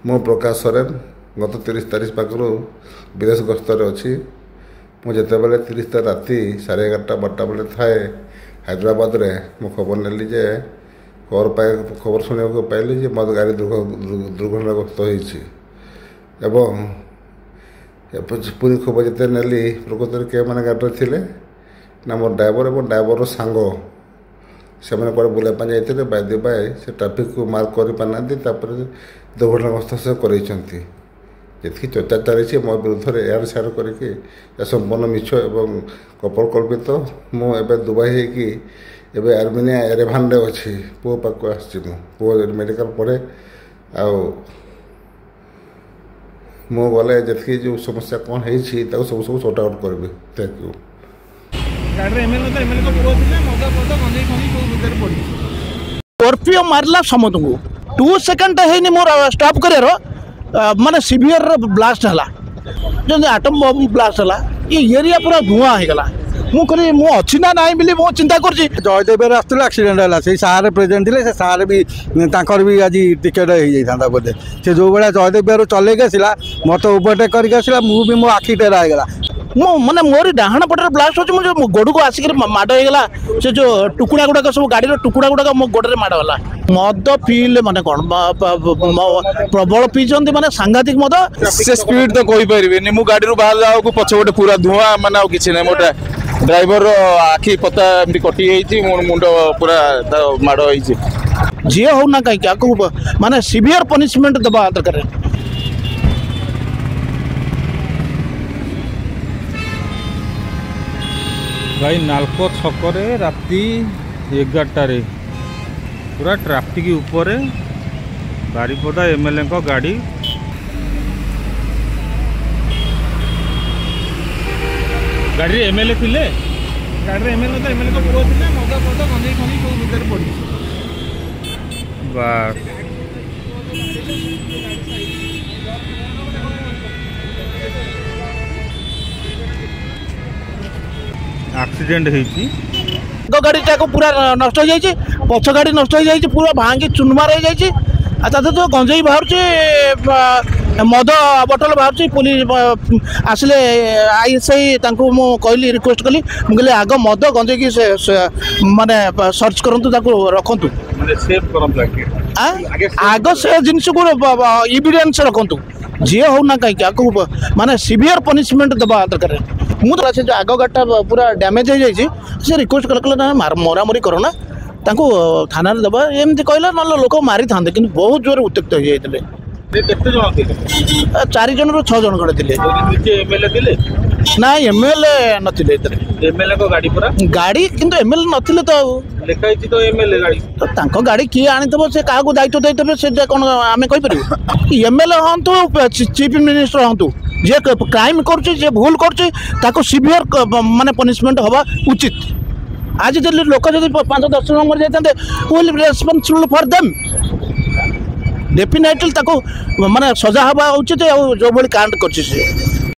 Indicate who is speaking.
Speaker 1: मु प्रकाश सोरेन गत 30 तारीख पाखु विदेश गस्तर अच्छी मुझे 30 तारीख राति 11:30-12 बेले थाए हैदराबाद रे मु खबर नेली जे खबर शुणा पाइली जे मत गाड़ी दुर्घटनाग्रस्त होती पूरी खबर जिते नेली प्रकृत के मैंने गाड़ी थे ना मोर ड्राइवर और ड्राइवर सांग से मैंने कड़े बुलाई जाते बाय दी बाय से ट्राफिक को मार्क कर पाना दुर्घटनाग्रस्त से करती जी चर्चा चली मो विरुद्ध में एयर सेयार करके संपूर्ण मिछ और कपल कल्पित मुझे दुबई होगी आर्मेनिया एरेभान अच्छी पुओ पाक पुओ मेडिकल पढ़े मु गले जी जो समस्या कौन है सब सब सॉर्ट आउट करी। Thank you.
Speaker 2: स्कॉर्पियो मारला समस्त को 2 सेकंड है मोर स्टॉप कर माने सीवियर ब्लास्ट है जो आटम बम ब्लास्ट है ये एरिया पूरा धुआं हो गला मु अच्छी ना ना बोली मु चिंता कर
Speaker 3: जयदेव आसुला एक्सीडेंट है से सारे प्रेजेंट थे से सारे भी भी आज टिकेट हो जाता बोधे से जो भाया जयदेव चल आसला मत ओवरटेक करके आसला मुझे मो आखि टेरा होगा
Speaker 2: माने मोर डाहाण पटे ब्लास्ट हो गोड़ को आसिक माड़ होगा से जो टुकुड़ा गुड़ाक सब गाड़ी टुकुड़ा गुड़ाक मो गोड़े माड़ गला मद पिले माने कौन प्रबल पीछे माने सांघातिक मद
Speaker 4: से स्पीड तो कही पारे मु गाड़ी बाहर जाओ पछपटे पूरा धुआं माने किसी ना मोटा ड्राइवर आखि पता एमती कटि मुंड पूरा माड़ जी
Speaker 2: हो ना कहीं माने सीवियर पनिशमेंट दबा दरकार।
Speaker 5: भाई नालको छकरे राति 11टारे पूरा ट्राफिक ऊपर बारिपदा एमएलए को गाड़ी गाड़ी एमएलए थिले गाड़ी एमएलए तो एमएलए को पुओ थिले मगा पद गंजई खनी को भीतर पड़ी बस एक्सीडेंट होती
Speaker 2: गाड़ी को पूरा नष्ट हो जाए पछ गाड़ी नष्ट हो जाए पूरा भांगी चुनमार हो जाए तो गंजई बाहर मद बोतल बाहर पुलिस आसिले आईएसआई कहली रिक्वेस्ट कली मुझे आग मद गंजई की माने सर्च करूँ रखु आग से जिनस को एविडेंस रखु जी हो ना कहीं माने सीवियर पनिशमेंट दबा दरकार। मुझे से आग गाड़टा पूरा डैमेज हो जाए रिक्वेस्ट कले ना मरामरी करना थाना दबा एमती कहला ना लोक मारी था कि बहुत जोर उत्त्यक्त हो जाते 4 जन रू 6 जन खड़े ना एमएलए नथिले
Speaker 4: एमएलए को गाड़ी पूरा
Speaker 2: गाड़ी किंतु एमएलए नथिले तो
Speaker 4: लिखाई तो एमएलए गाड़ी
Speaker 2: तो तांको गाड़ी किए आनिथबो से कागो दायित्व दैथबे से कोन आमे कहि परिबो एमएलए हंतु चीफ मिनिस्टर हंतु जे क्राइम करछे जे भूल करछे ताको सीवियर माने पनिशमेंट होबा उचित। आज जब लोक जब 5-10 जन मर जाते will be responsible for them definitely ताको माने सजा हवा उचित जो भली कांड करछे।